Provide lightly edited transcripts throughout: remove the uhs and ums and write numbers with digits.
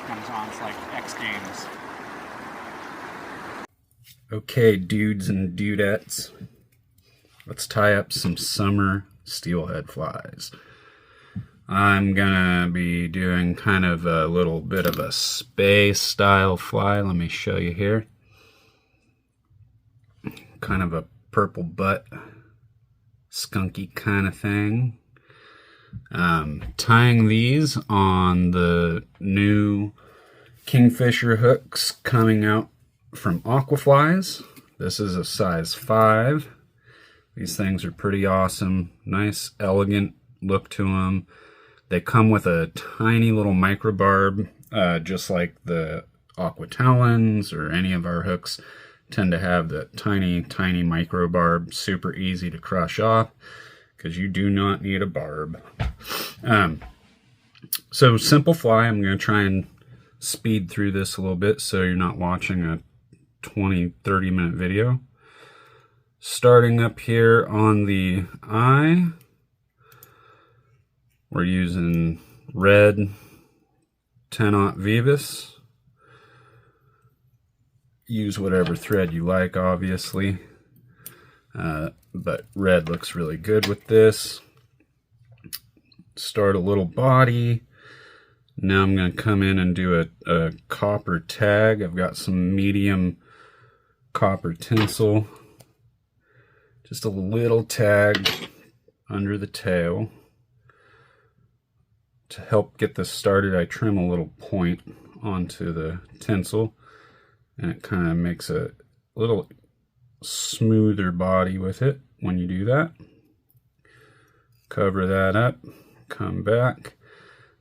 comes on. It's like X Games. Okay, dudes and dudettes, let's tie up some summer steelhead flies. I'm gonna be doing kind of a little bit of a Spey style fly. Let me show you here. Kind of a purple butt, skunky kind of thing. Tying these on the new Kingfisher hooks coming out from Aqua Flies. This is a size 5. These things are pretty awesome. Nice, elegant look to them. They come with a tiny little micro barb, just like the Aqua Talons or any of our hooks tend to have that tiny micro barb. Super easy to crush off because you do not need a barb. So simple fly. I'm going to try and speed through this a little bit so you're not watching a 20-30 minute video. Starting up here on the eye, we're using red 10-aught Veevus. Use whatever thread you like, obviously, but red looks really good with this. Start a little body. Now I'm going to come in and do a copper tag. I've got some medium copper tinsel. Just a little tag under the tail. To help get this started, I trim a little point onto the tinsel, and it kind of makes a little smoother body with it when you do that. Cover that up, come back,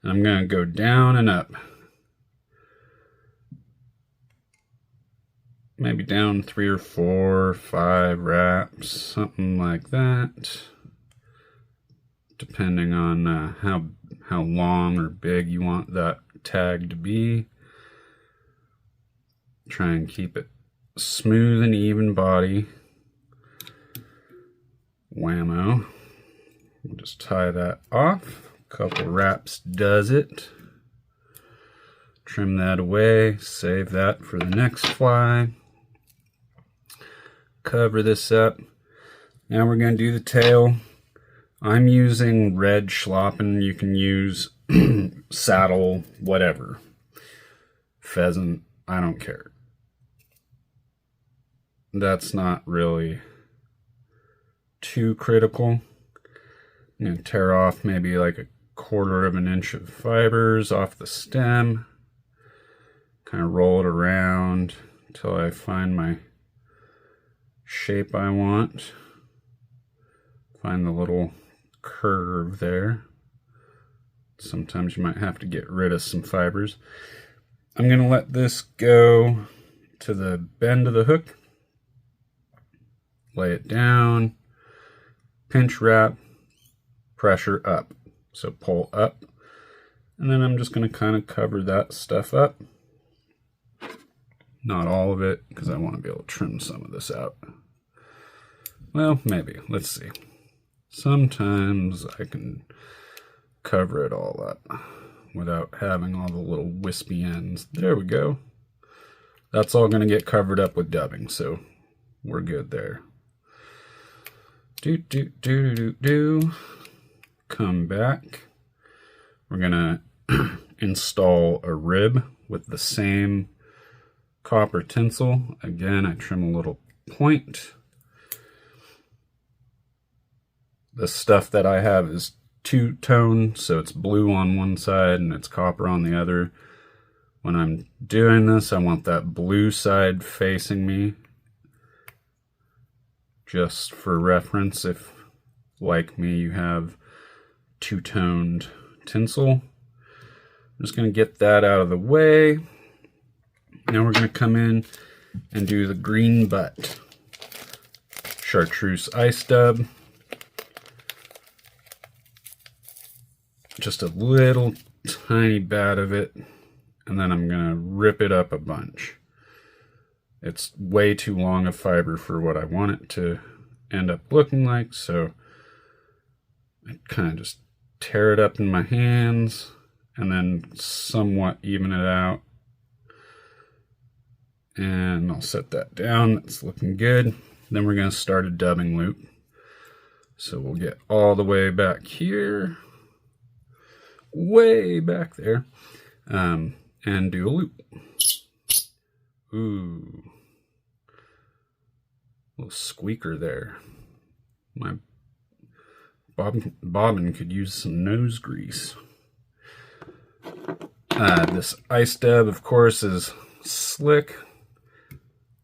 and I'm going to go down and up. Maybe down 3 or 4 or 5 wraps, something like that, depending on how long or big you want that tag to be. Try and keep it smooth and even body. Whammo. We'll just tie that off. A couple wraps does it. Trim that away. Save that for the next fly. Cover this up. Now we're going to do the tail. I'm using Red Schlappen. You can use saddle, whatever. Pheasant, I don't care. That's not really too critical. I'm going to tear off maybe like 1/4 of an inch of fibers off the stem. Kind of roll it around until I find my shape I want. Find the little curve there. Sometimes you might have to get rid of some fibers. I'm going to let this go to the bend of the hook. Lay it down. Pinch wrap. Pressure up. So pull up. And then I'm just going to kind of cover that stuff up. Not all of it, because I want to be able to trim some of this out. Well, maybe. Let's see. Sometimes I can cover it all up without having all the little wispy ends. There we go. That's all going to get covered up with dubbing, so we're good there. Come back. We're going to install a rib with the same copper tinsel. Again, I trim a little point. The stuff that I have is two-tone, so it's blue on one side and it's copper on the other. When I'm doing this, I want that blue side facing me. Just for reference, if, like me, you have two-toned tinsel. I'm just going to get that out of the way. Now we're going to come in and do the green butt. Chartreuse Ice Dub. Just a little tiny bat of it, and then I'm going to rip it up a bunch. It's way too long a fiber for what I want it to end up looking like, so I kind of just tear it up in my hands and then somewhat even it out. And I'll set that down. That's looking good. Then we're going to start a dubbing loop. So we'll get all the way back here, way back there, and do a loop. Ooh, little squeaker there. My bobbin could use some nose grease. This ice dub, of course, is slick,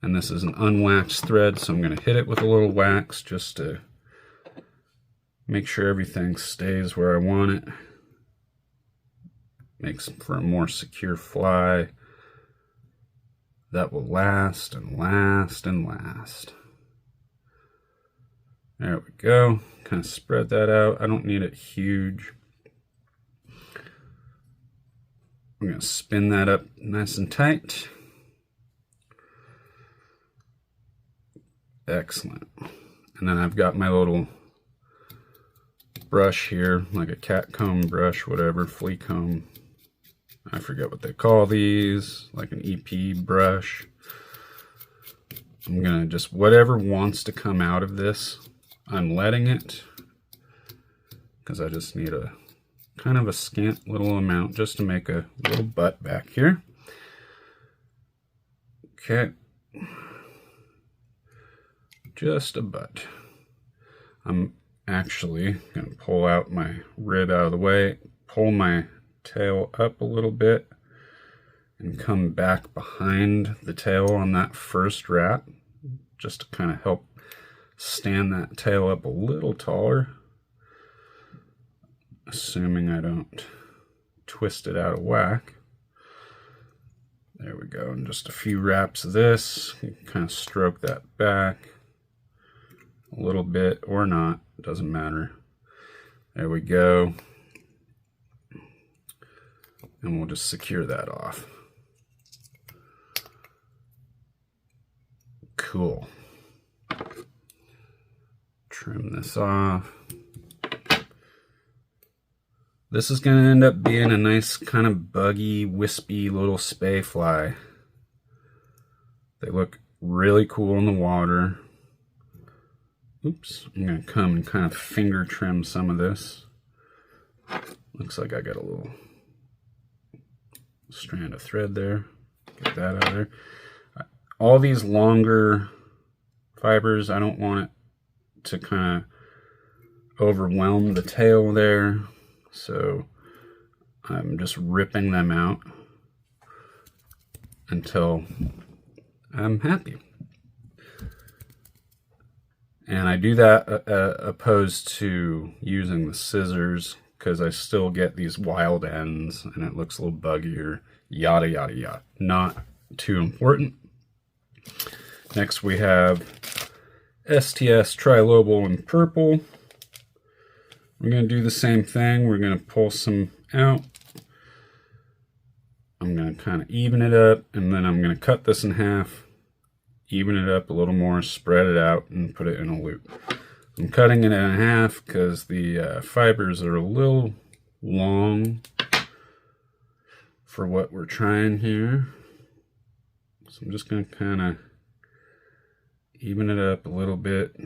and this is an unwaxed thread, so I'm going to hit it with a little wax just to make sure everything stays where I want it. Makes for a more secure fly that will last and last and last. There we go. Kind of spread that out. I don't need it huge. I'm going to spin that up nice and tight. Excellent. And then I've got my little brush here, like a cat comb brush, whatever, flea comb. I forget what they call these, like an EP brush. I'm gonna just, whatever wants to come out of this, I'm letting it, because I just need a kind of a scant little amount just to make a little butt back here. Okay. Just a butt. I'm actually going to pull out my rib out of the way, pull my tail up a little bit, and come back behind the tail on that first wrap, just to kind of help stand that tail up a little taller, assuming I don't twist it out of whack. There we go, and just a few wraps of this, kind of stroke that back a little bit or not, doesn't matter. There we go. And we'll just secure that off. Cool. Trim this off. This is going to end up being a nice kind of buggy, wispy little Spey fly. They look really cool in the water. Oops, I'm going to come and kind of finger trim some of this. Looks like I got a little strand of thread there. Get that out of there. All these longer fibers, I don't want it to kind of overwhelm the tail there. So I'm just ripping them out until I'm happy. And I do that opposed to using the scissors, because I still get these wild ends and it looks a little buggier, yada, yada, yada. Not too important. Next we have STS Trilobal in purple. We're going to do the same thing. We're going to pull some out. I'm going to kind of even it up, and then I'm going to cut this in half, even it up a little more, spread it out, and put it in a loop. I'm cutting it in half because the fibers are a little long for what we're trying here. So I'm just going to kind of even it up a little bit.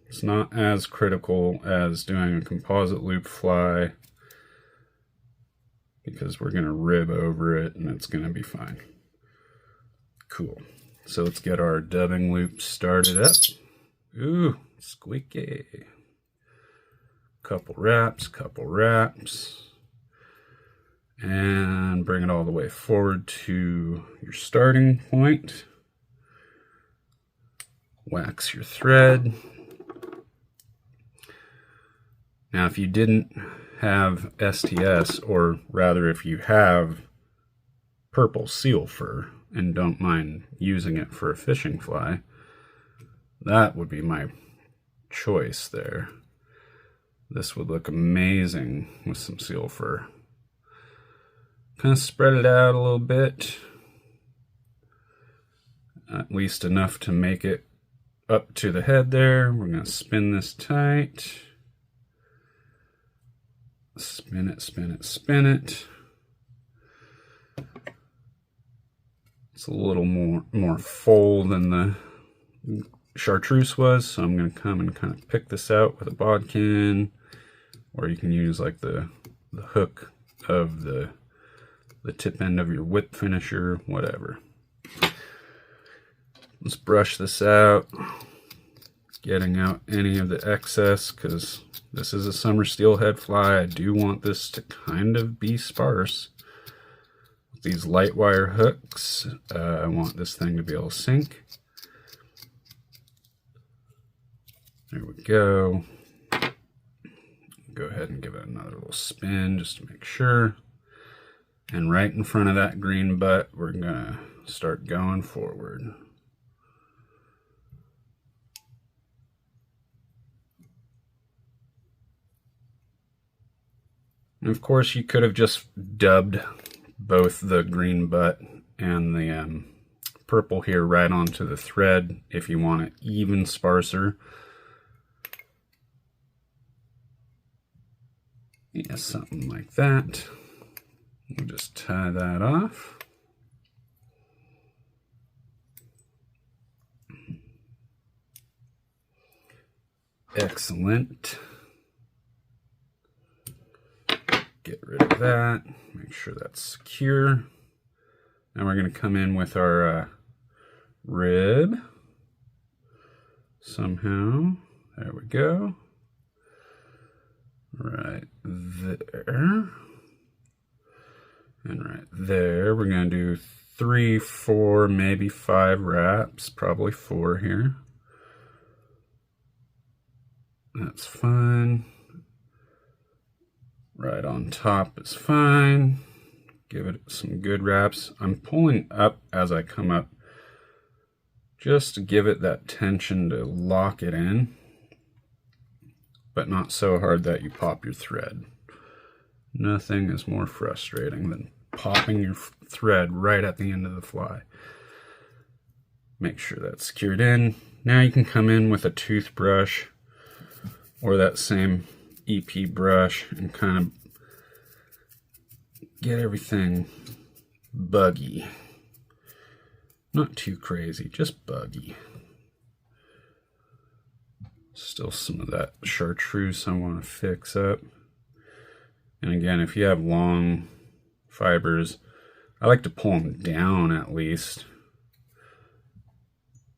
It's not as critical as doing a composite loop fly, because we're going to rib over it and it's going to be fine. Cool. So let's get our dubbing loop started up. Ooh, squeaky. Couple wraps, and bring it all the way forward to your starting point. Wax your thread. Now, if you didn't have STS, or rather if you have purple seal fur and don't mind using it for a fishing fly, that would be my choice there. This would look amazing with some seal fur. Kind of spread it out a little bit, at least enough to make it up to the head there. We're going to spin this tight. Spin it, spin it, spin it. It's a little more full than the Chartreuse was, so I'm going to come and kind of pick this out with a bodkin, or you can use like the hook of the tip end of your whip finisher, whatever. Let's brush this out, getting out any of the excess, because this is a summer steelhead fly. I do want this to kind of be sparse. With these light wire hooks, I want this thing to be able to sink. There we go. Go ahead and give it another little spin just to make sure. And right in front of that green butt, we're gonna start going forward. And of course, you could have just dubbed both the green butt and the purple here right onto the thread if you want it even sparser. Yeah, something like that. We'll just tie that off. Excellent. Get rid of that. Make sure that's secure. Now we're going to come in with our rib. Somehow. There we go. Right there. And right there. We're going to do 3, 4, maybe 5 wraps. Probably 4 here. That's fine. Right on top is fine. Give it some good wraps. I'm pulling up as I come up just to give it that tension to lock it in, but not so hard that you pop your thread. Nothing is more frustrating than popping your thread right at the end of the fly. Make sure that's secured in. Now you can come in with a toothbrush or that same EP brush and kind of get everything buggy. Not too crazy, just buggy. Still some of that chartreuse I want to fix up. And again, if you have long fibers, I like to pull them down at least.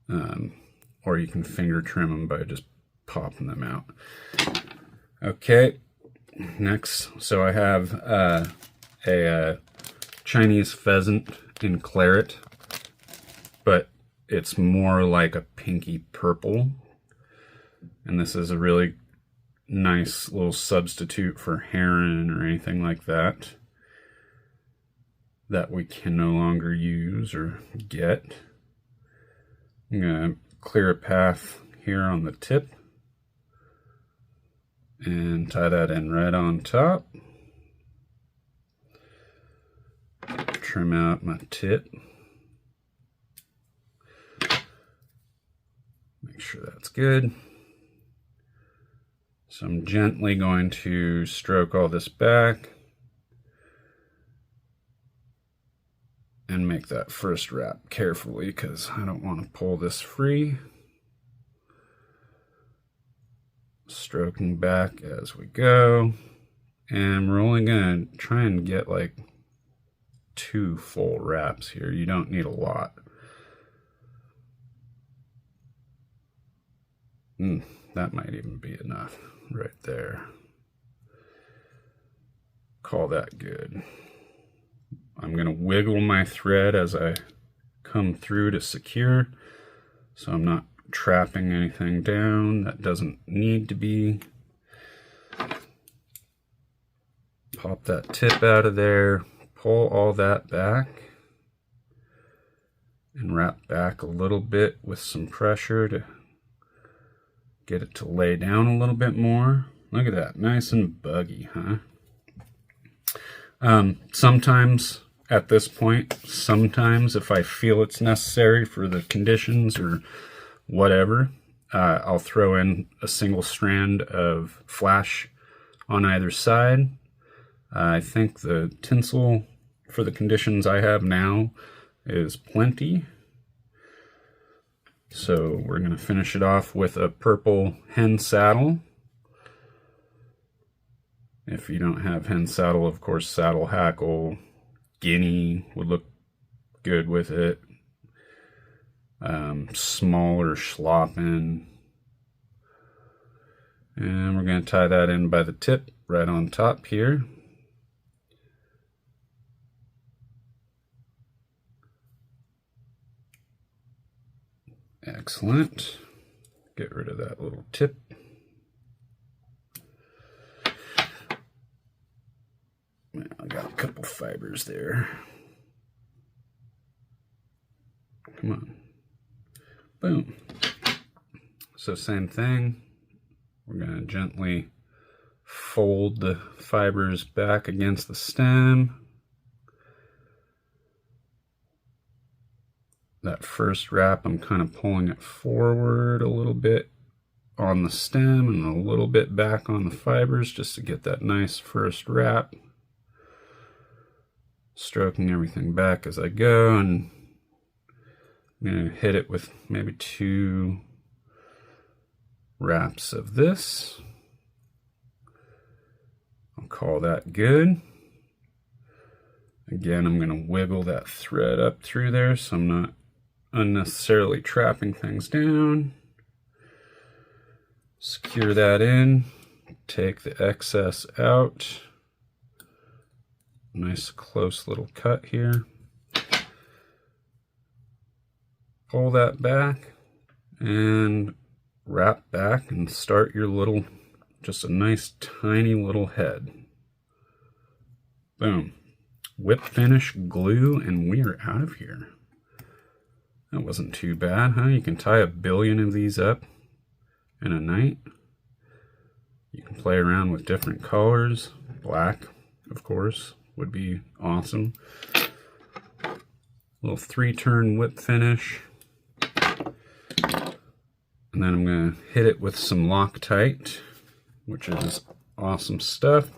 Or you can finger trim them by just popping them out. Okay, next, so I have a Chinese pheasant in Claret, but it's more like a pinky purple. And this is a really nice little substitute for heron or anything like that we can no longer use or get. I'm going to clear a path here on the tip and tie that in right on top. Trim out my tip. Make sure that's good. So I'm gently going to stroke all this back and make that first wrap carefully because I don't want to pull this free. Stroking back as we go. And we're only going to try and get like 2 full wraps here. You don't need a lot. That might even be enough right there. Call that good. I'm going to wiggle my thread as I come through to secure, so I'm not trapping anything down that doesn't need to be. Pop that tip out of there, pull all that back, and wrap back a little bit with some pressure to get it to lay down a little bit more. Look at that, nice and buggy, huh? Sometimes at this point, sometimes if I feel it's necessary for the conditions or whatever, I'll throw in a single strand of flash on either side. I think the tinsel for the conditions I have now is plenty. So we're going to finish it off with a purple hen saddle. If you don't have hen saddle, of course, saddle hackle, guinea would look good with it. Smaller Schlappen. And we're going to tie that in by the tip right on top here. Excellent. Get rid of that little tip. I got a couple fibers there. Come on. Boom. So same thing. We're going to gently fold the fibers back against the stem. That first wrap, I'm kind of pulling it forward a little bit on the stem and a little bit back on the fibers just to get that nice first wrap. Stroking everything back as I go, and I'm going to hit it with maybe 2 wraps of this. I'll call that good. Again, I'm going to wiggle that thread up through there so I'm not unnecessarily trapping things down. Secure that in. Take the excess out. Nice close little cut here. Pull that back and wrap back and start your little, just a nice tiny little head. Boom. Whip finish, glue, and we are out of here. That wasn't too bad, huh? You can tie 1 billion of these up in a night. You can play around with different colors. Black, of course, would be awesome. Little 3-turn whip finish. And then I'm going to hit it with some Loctite, which is awesome stuff.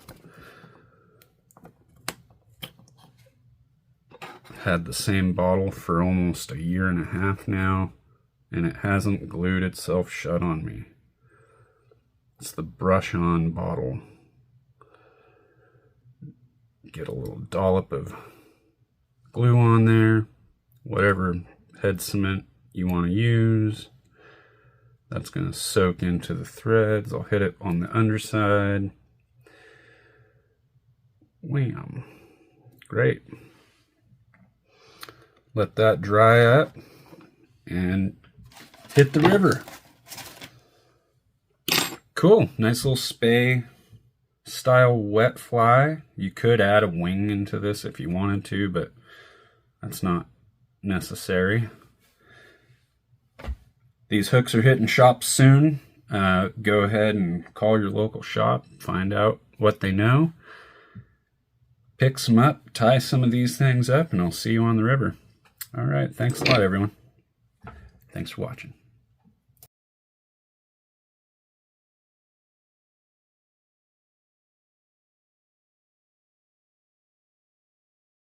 Had the same bottle for almost 1.5 years now, and it hasn't glued itself shut on me. It's the Brush On bottle. Get a little dollop of glue on there, whatever head cement you want to use. That's going to soak into the threads. I'll hit it on the underside. Wham. Great. Let that dry up and hit the river. Cool. Nice little Spey style wet fly. You could add a wing into this if you wanted to, but that's not necessary. These hooks are hitting shops soon. Go ahead and call your local shop, find out what they know. Pick some up, tie some of these things up, and I'll see you on the river. All right, thanks a lot, everyone. Thanks for watching.